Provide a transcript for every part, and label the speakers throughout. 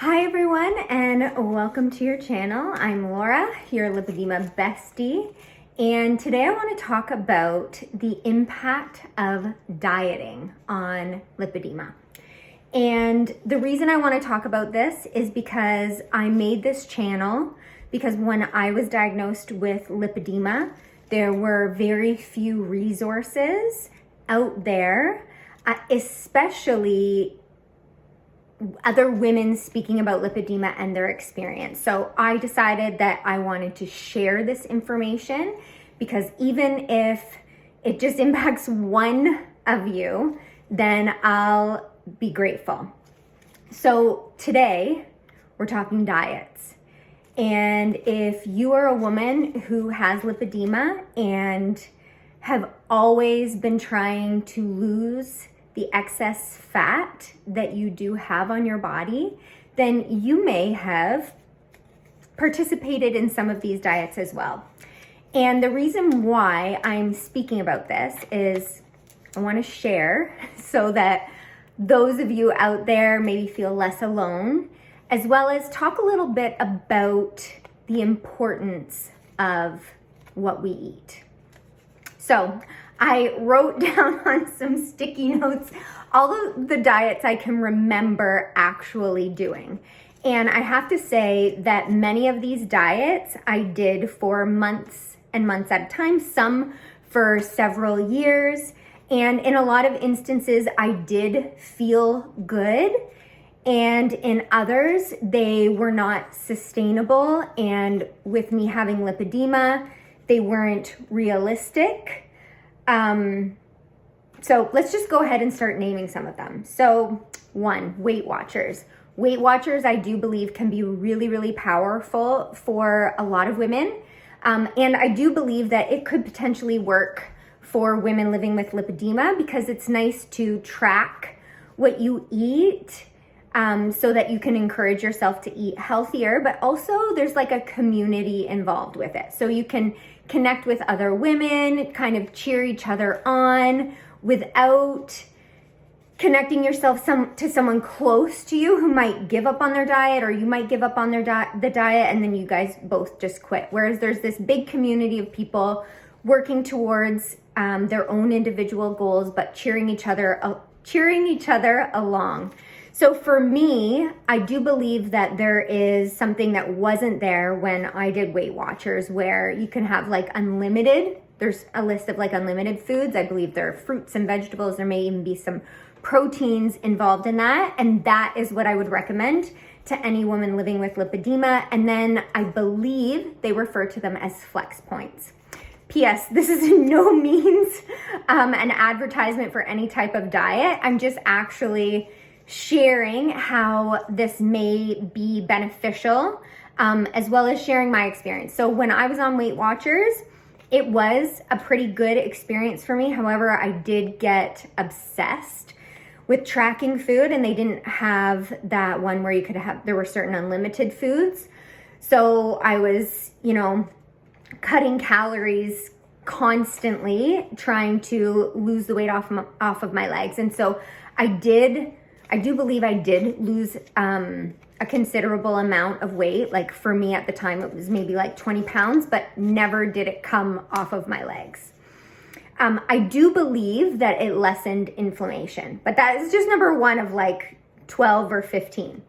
Speaker 1: Hi everyone, and welcome to your channel. I'm Laura, your Lipedema bestie, and today I want to talk about the impact of dieting on lipedema. And the reason I want to talk about this is because I made this channel because when I was diagnosed with lipedema, there were very few resources out there, especially other women speaking about lipedema and their experience. So I decided that I wanted to share this information because even if it just impacts one of you, then I'll be grateful. So today we're talking diets. And if you are a woman who has lipedema and have always been trying to lose the excess fat that you do have on your body, then you may have participated in some of these diets as well. And the reason why I'm speaking about this is I want to share so that those of you out there maybe feel less alone, as well as talk a little bit about the importance of what we eat. So I wrote down on some sticky notes all of the diets I can remember actually doing. And I have to say that many of these diets I did for months and months at a time, some for several years. And in a lot of instances, I did feel good. And in others, they were not sustainable. And with me having lipedema, they weren't realistic. So let's just go ahead and start naming some of them. So 1, Weight Watchers. Weight Watchers, I do believe, can be really, really powerful for a lot of women. And I do believe that it could potentially work for women living with lipedema because it's nice to track what you eat so that you can encourage yourself to eat healthier, but also there's like a community involved with it. So you can connect with other women, kind of cheer each other on without connecting yourself to someone close to you who might give up on their diet, or you might give up on the diet and then you guys both just quit. Whereas there's this big community of people working towards their own individual goals, but cheering each other along. So for me, I do believe that there is something that wasn't there when I did Weight Watchers, where you can have like unlimited, there's a list of like unlimited foods. I believe there are fruits and vegetables. There may even be some proteins involved in that. And that is what I would recommend to any woman living with lipedema. And then I believe they refer to them as flex points. P.S. This is in no means an advertisement for any type of diet. I'm just actually sharing how this may be beneficial, as well as sharing my experience. So when I was on Weight Watchers, it was a pretty good experience for me. However, I did get obsessed with tracking food, and they didn't have that one where you could have, there were certain unlimited foods. So I was, cutting calories constantly, trying to lose the weight off of my legs. And so I do believe I did lose a considerable amount of weight. Like for me at the time, it was maybe like 20 pounds, but never did it come off of my legs. I do believe that it lessened inflammation, but that is just number 1 of like 12 or 15.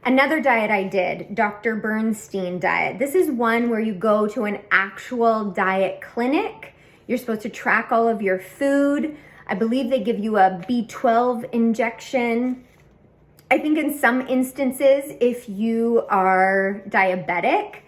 Speaker 1: Another diet I did, Dr. Bernstein diet. This is one where you go to an actual diet clinic. You're supposed to track all of your food. I believe they give you a B12 injection. I think in some instances, if you are diabetic,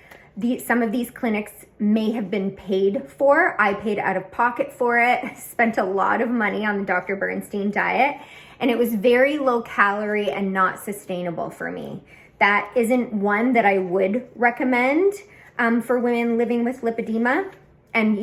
Speaker 1: some of these clinics may have been paid for. I paid out of pocket for it, spent a lot of money on the Dr. Bernstein diet, and it was very low calorie and not sustainable for me. That isn't one that I would recommend for women living with lipedema. And,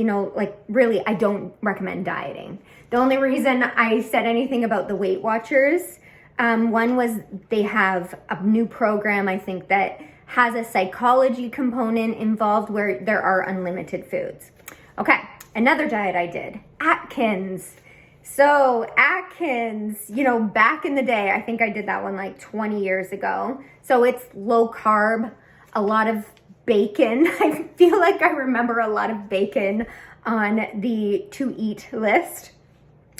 Speaker 1: really, I don't recommend dieting. The only reason I said anything about the Weight Watchers, one was they have a new program, I think, that has a psychology component involved where there are unlimited foods. Okay, another diet I did, Atkins. So Atkins, back in the day, I think I did that one like 20 years ago. So it's low carb, a lot of bacon. I feel like I remember a lot of bacon on the to eat list.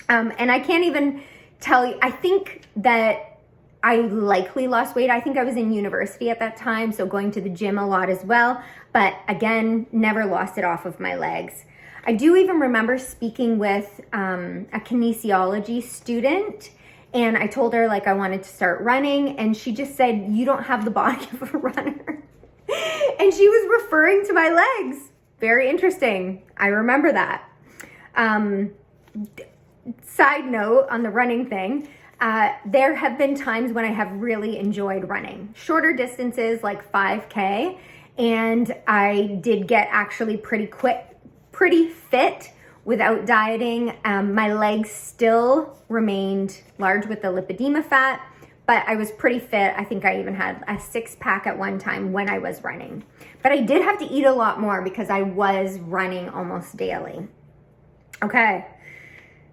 Speaker 1: And I can't even tell you, I think that I likely lost weight. I think I was in university at that time, so going to the gym a lot as well. But again, never lost it off of my legs. I do even remember speaking with a kinesiology student, and I told her like I wanted to start running, and she just said, "You don't have the body of a runner." And she was referring to my legs. Very interesting. I remember that. Side note on the running thing, there have been times when I have really enjoyed running. Shorter distances like 5K, and I did get actually pretty fit without dieting. My legs still remained large with the lipedema fat, but I was pretty fit. I think I even had a 6-pack at one time when I was running. But I did have to eat a lot more because I was running almost daily. Okay,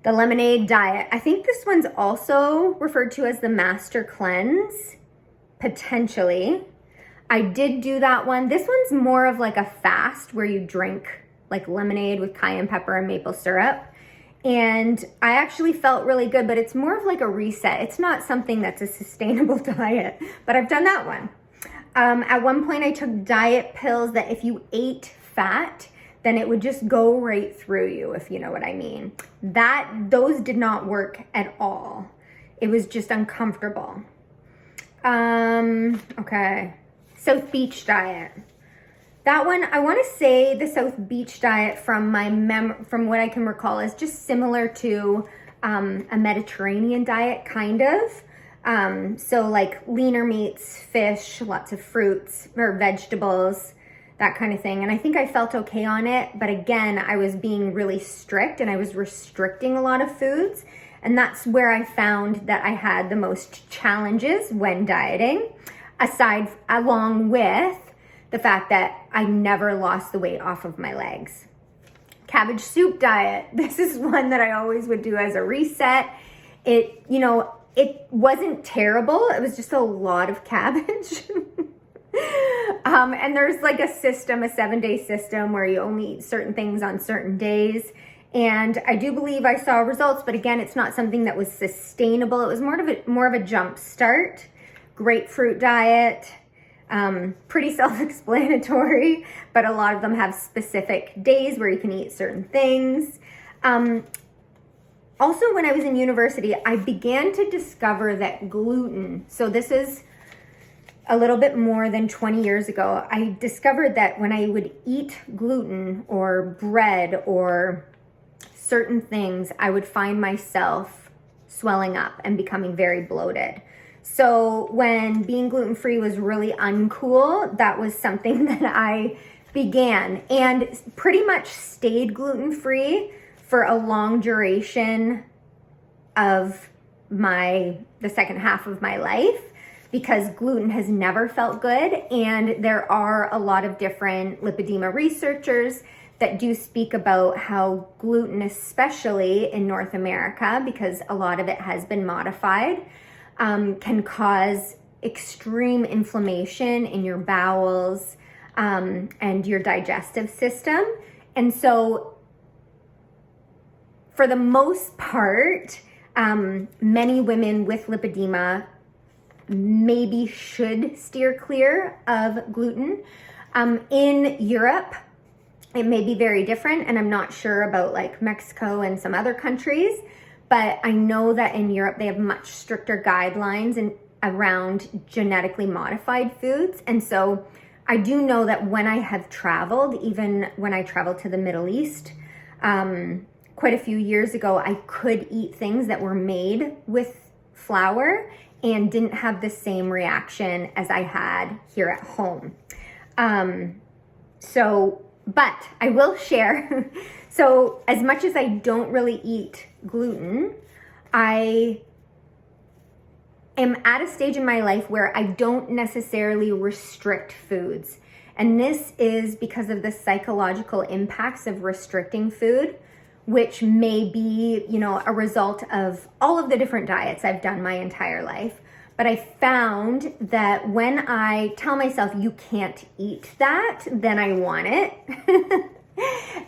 Speaker 1: the lemonade diet. I think this one's also referred to as the master cleanse, potentially. I did do that one. This one's more of like a fast where you drink like lemonade with cayenne pepper and maple syrup. And I actually felt really good, but it's more of like a reset. It's not something that's a sustainable diet, but I've done that one. At one point I took diet pills that if you ate fat, then it would just go right through you, if you know what I mean. Those did not work at all. It was just uncomfortable. Okay, South Beach diet. That one, I want to say the South Beach diet from from what I can recall is just similar to a Mediterranean diet, kind of. So like leaner meats, fish, lots of fruits or vegetables, that kind of thing. And I think I felt okay on it, but again, I was being really strict and I was restricting a lot of foods. And that's where I found that I had the most challenges when dieting, along with the fact that I never lost the weight off of my legs. Cabbage soup diet. This is one that I always would do as a reset. It wasn't terrible. It was just a lot of cabbage. And there's like a 7-day system where you only eat certain things on certain days. And I do believe I saw results, but again, it's not something that was sustainable. It was more of a jump start. Grapefruit diet. Pretty self-explanatory, but a lot of them have specific days where you can eat certain things. Also, when I was in university, I began to discover that gluten, so this is a little bit more than 20 years ago, I discovered that when I would eat gluten or bread or certain things, I would find myself swelling up and becoming very bloated. So when being gluten-free was really uncool, that was something that I began and pretty much stayed gluten-free for a long duration of the second half of my life, because gluten has never felt good. And there are a lot of different lipedema researchers that do speak about how gluten, especially in North America, because a lot of it has been modified, can cause extreme inflammation in your bowels and your digestive system. And so for the most part, many women with lipedema maybe should steer clear of gluten. In Europe, it may be very different, and I'm not sure about like Mexico and some other countries, but I know that in Europe they have much stricter guidelines around genetically modified foods. And so I do know that when I have traveled, even when I traveled to the Middle East, quite a few years ago, I could eat things that were made with flour and didn't have the same reaction as I had here at home. But I will share. So as much as I don't really eat gluten, I am at a stage in my life where I don't necessarily restrict foods. And this is because of the psychological impacts of restricting food. which may be, a result of all of the different diets I've done my entire life. But I found that when I tell myself you can't eat that, then I want it.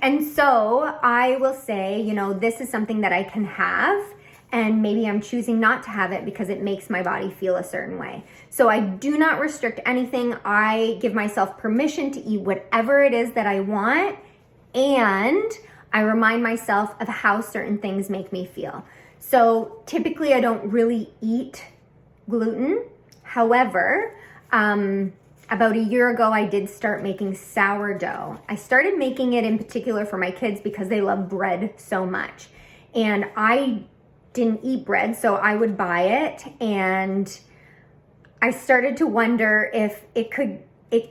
Speaker 1: And so I will say, this is something that I can have, and maybe I'm choosing not to have it because it makes my body feel a certain way. So I do not restrict anything. I give myself permission to eat whatever it is that I want, and I remind myself of how certain things make me feel. So typically I don't really eat gluten. However, about a year ago, I did start making sourdough. I started making it in particular for my kids because they love bread so much. And I didn't eat bread, so I would buy it. And I started to wonder if it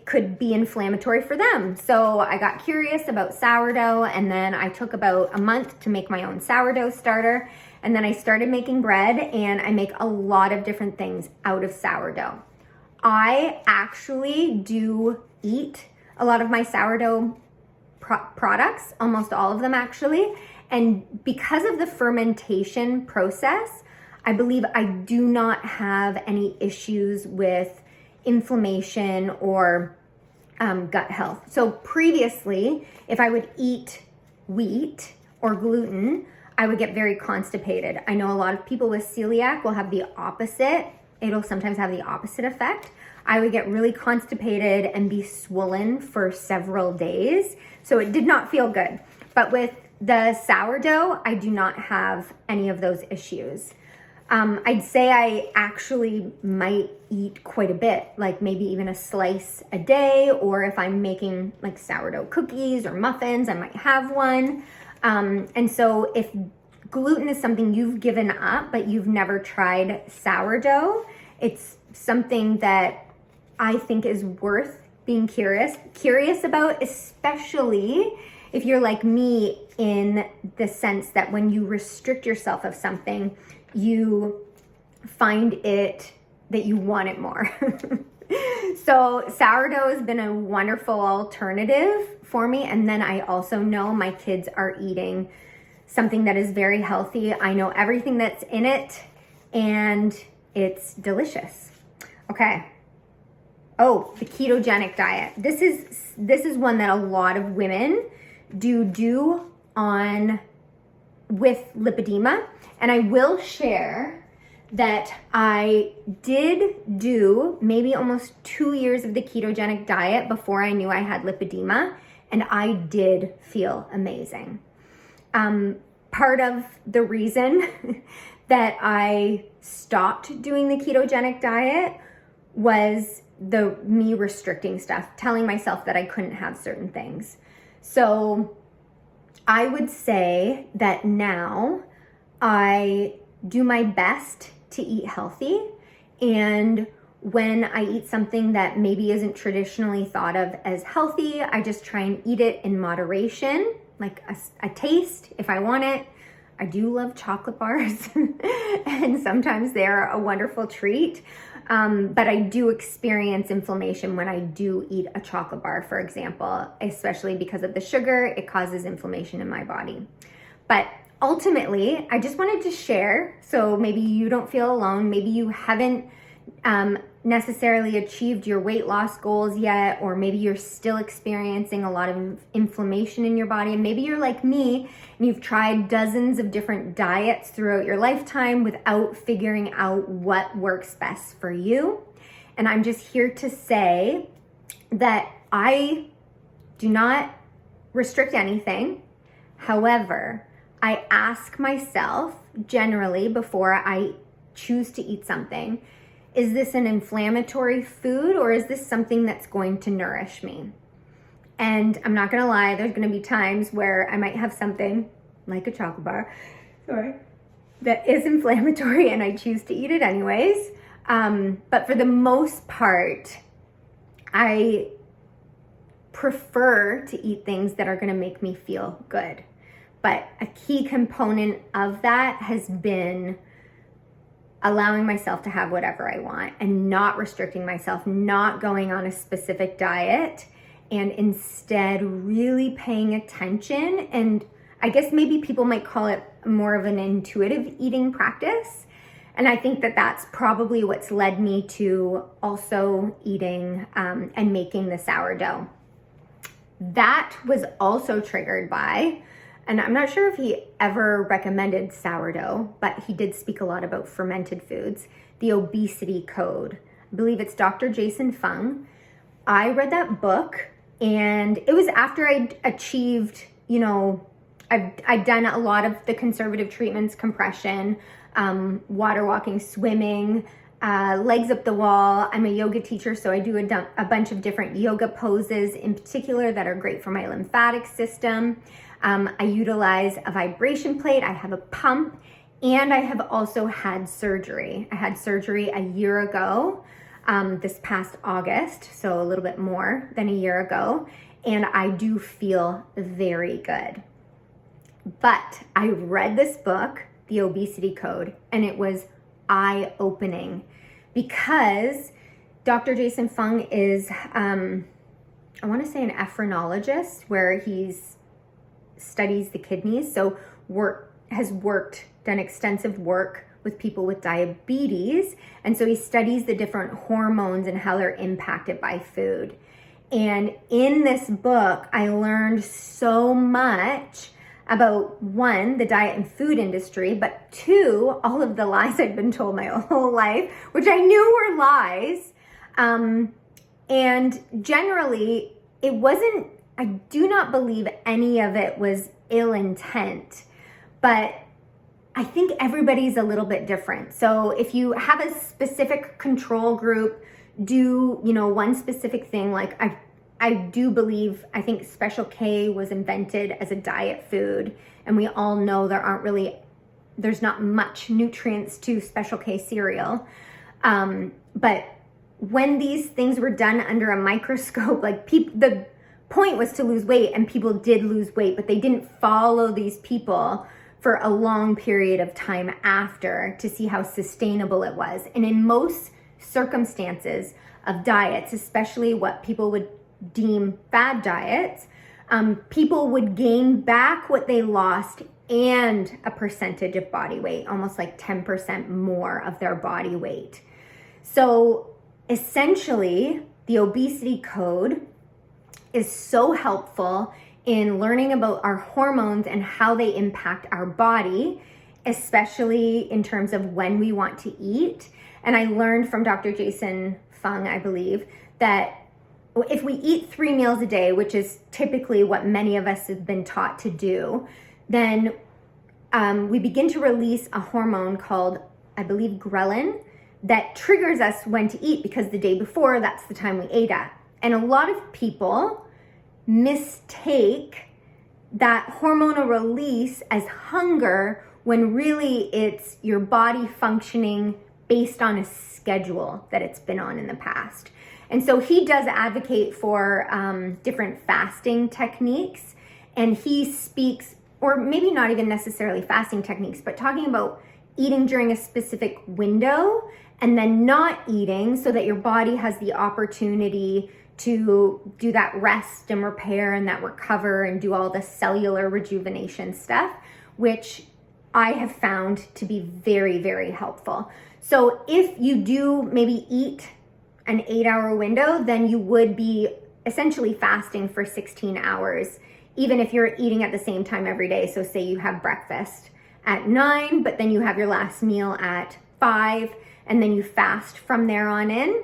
Speaker 1: could be inflammatory for them. So I got curious about sourdough, and then I took about a month to make my own sourdough starter. And then I started making bread, and I make a lot of different things out of sourdough. I actually do eat a lot of my sourdough products, almost all of them actually. And because of the fermentation process, I believe I do not have any issues with inflammation or gut health. So previously, if I would eat wheat or gluten, I would get very constipated. I know a lot of people with celiac will have the opposite. It'll sometimes have the opposite effect. I would get really constipated and be swollen for several days. So it did not feel good. But with the sourdough, I do not have any of those issues. I'd say I actually might eat quite a bit, like maybe even a slice a day, or if I'm making like sourdough cookies or muffins, I might have one. And so if gluten is something you've given up, but you've never tried sourdough, it's something that I think is worth being curious about, especially if you're like me in the sense that when you restrict yourself of something, you find it that you want it more. So sourdough has been a wonderful alternative for me. And then I also know my kids are eating something that is very healthy. I know everything that's in it, and it's delicious. Okay. Oh, the ketogenic diet. This is one that a lot of women do on with lipedema. And I will share that I did do maybe almost 2 years of the ketogenic diet before I knew I had lipedema, and I did feel amazing. Part of the reason that I stopped doing the ketogenic diet was me restricting stuff, telling myself that I couldn't have certain things. So I would say that now I do my best to eat healthy, and when I eat something that maybe isn't traditionally thought of as healthy, I just try and eat it in moderation, like a taste if I want it. I do love chocolate bars and sometimes they're a wonderful treat, but I do experience inflammation when I do eat a chocolate bar, for example, especially because of the sugar. It causes inflammation in my body. But ultimately, I just wanted to share, so maybe you don't feel alone, maybe you haven't necessarily achieved your weight loss goals yet, or maybe you're still experiencing a lot of inflammation in your body, and maybe you're like me and you've tried dozens of different diets throughout your lifetime without figuring out what works best for you. And I'm just here to say that I do not restrict anything. However, I ask myself generally before I choose to eat something, is this an inflammatory food, or is this something that's going to nourish me? And I'm not gonna lie, there's gonna be times where I might have something like a chocolate bar, that is inflammatory and I choose to eat it anyways. But for the most part, I prefer to eat things that are gonna make me feel good. But a key component of that has been allowing myself to have whatever I want and not restricting myself, not going on a specific diet, and instead really paying attention. And I guess maybe people might call it more of an intuitive eating practice. And I think that that's probably what's led me to also eating and making the sourdough. That was also triggered by, and I'm not sure if he ever recommended sourdough, but he did speak a lot about fermented foods, the obesity code. I believe it's Dr. Jason Fung. I read that book, and it was after I'd achieved, I'd done a lot of the conservative treatments, compression, water walking, swimming, legs up the wall. I'm a yoga teacher, so I do a bunch of different yoga poses in particular that are great for my lymphatic system. I utilize a vibration plate. I have a pump, and I have also had surgery. I had surgery a year ago, this past August, so a little bit more than a year ago, and I do feel very good. But I read this book, The Obesity Code, and it was eye-opening because Dr. Jason Fung is, I want to say an ephrenologist, where he's studies the kidneys, so done extensive work with people with diabetes, and so he studies the different hormones and how they're impacted by food. And in this book, I learned so much about, one, the diet and food industry, but two, all of the lies I'd been told my whole life, which I knew were lies. And generally, it wasn't, I do not believe any of it was ill intent, but I think everybody's a little bit different. So if you have a specific control group, do, one specific thing, like I do believe, I think Special K was invented as a diet food, and we all know there's not much nutrients to Special K cereal. But when these things were done under a microscope, the point was to lose weight, and people did lose weight, but they didn't follow these people for a long period of time after to see how sustainable it was. And in most circumstances of diets, especially what people would deem fad diets, people would gain back what they lost and a percentage of body weight, almost like 10% more of their body weight. So essentially, the obesity code is so helpful in learning about our hormones and how they impact our body, especially in terms of when we want to eat. And I learned from Dr. Jason Fung, I believe, that if we eat 3 meals a day, which is typically what many of us have been taught to do, then we begin to release a hormone called, I believe, ghrelin, that triggers us when to eat, because the day before, that's the time we ate at. And a lot of people mistake that hormonal release as hunger, when really it's your body functioning based on a schedule that it's been on in the past. And so he does advocate for different fasting techniques, and he speaks, or maybe not even necessarily fasting techniques, but talking about eating during a specific window and then not eating, so that your body has the opportunity to do that rest and repair and that recover and do all the cellular rejuvenation stuff, which I have found to be very, very helpful. So if you do maybe eat an 8-hour window, then you would be essentially fasting for 16 hours, even if you're eating at the same time every day. So say you have breakfast at 9, but then you have your last meal at 5, and then you fast from there on in.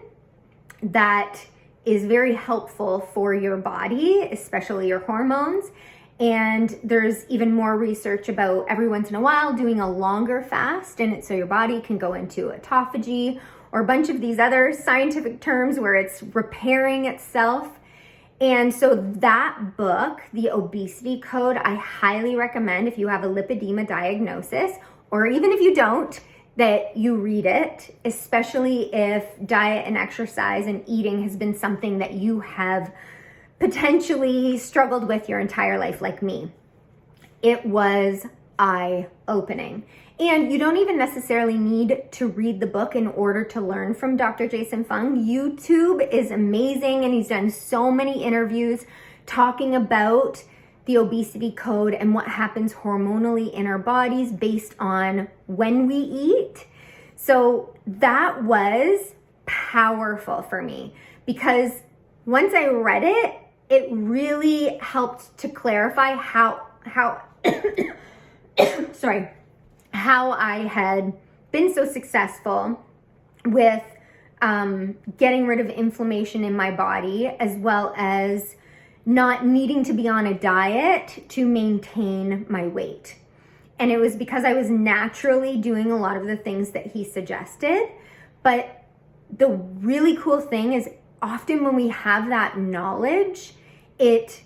Speaker 1: That is very helpful for your body, especially your hormones. And there's even more research about every once in a while doing a longer fast, and so your body can go into autophagy or a bunch of these other scientific terms where it's repairing itself. And so that book, The Obesity Code, I highly recommend if you have a lipedema diagnosis, or even if you don't, that you read it, especially if diet and exercise and eating has been something that you have potentially struggled with your entire life, like me. It was eye-opening. And you don't even necessarily need to read the book in order to learn from Dr. Jason Fung. YouTube is amazing, and he's done so many interviews talking about the obesity code and what happens hormonally in our bodies based on when we eat. So that was powerful for me, because once I read it, it really helped to clarify how sorry, how I had been so successful with getting rid of inflammation in my body, as well as not needing to be on a diet to maintain my weight. And it was because I was naturally doing a lot of the things that he suggested. But the really cool thing is, often when we have that knowledge, it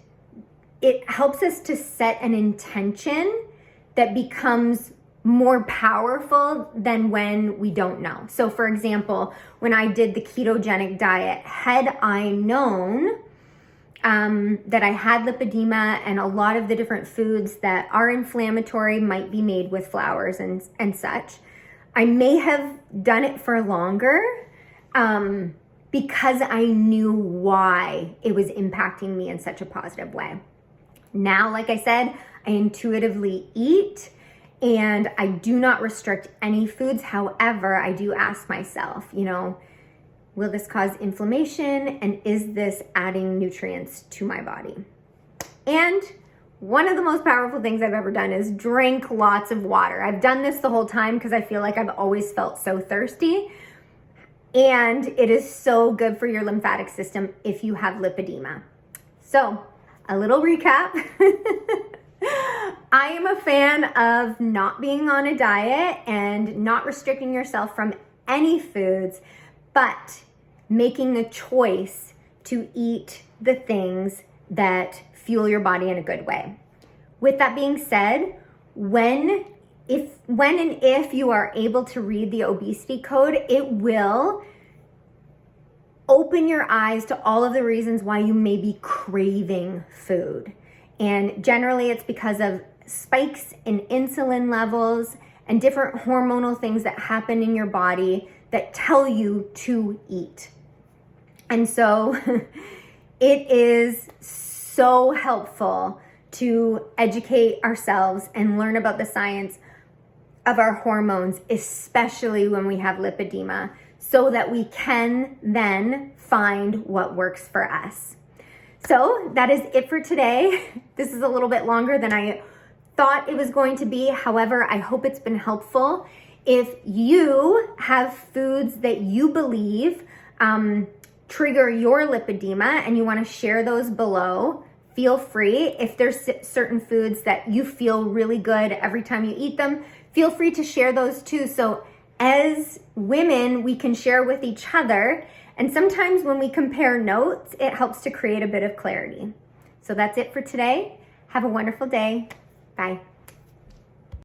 Speaker 1: helps us to set an intention that becomes more powerful than when we don't know. So for example, when I did the ketogenic diet, had I known that I had lipedema and a lot of the different foods that are inflammatory might be made with flours and such, I may have done it for longer because I knew why it was impacting me in such a positive way. Now, like I said, I intuitively eat and I do not restrict any foods. However, I do ask myself, will this cause inflammation, and is this adding nutrients to my body? And one of the most powerful things I've ever done is drink lots of water. I've done this the whole time because I feel like I've always felt so thirsty. And it is so good for your lymphatic system if you have lipedema. So, a little recap. I am a fan of not being on a diet and not restricting yourself from any foods, but making a choice to eat the things that fuel your body in a good way. With that being said, when and if you are able to read the obesity code, it will open your eyes to all of the reasons why you may be craving food. And generally it's because of spikes in insulin levels and different hormonal things that happen in your body that tell you to eat. And so it is so helpful to educate ourselves and learn about the science of our hormones, especially when we have lipedema, so that we can then find what works for us. So that is it for today. This is a little bit longer than I thought it was going to be. However, I hope it's been helpful. If you have foods that you believe trigger your lipedema and you want to share those below, feel free. If there's certain foods that you feel really good every time you eat them, feel free to share those too. So as women, we can share with each other. And sometimes when we compare notes, it helps to create a bit of clarity. So that's it for today. Have a wonderful day. Bye.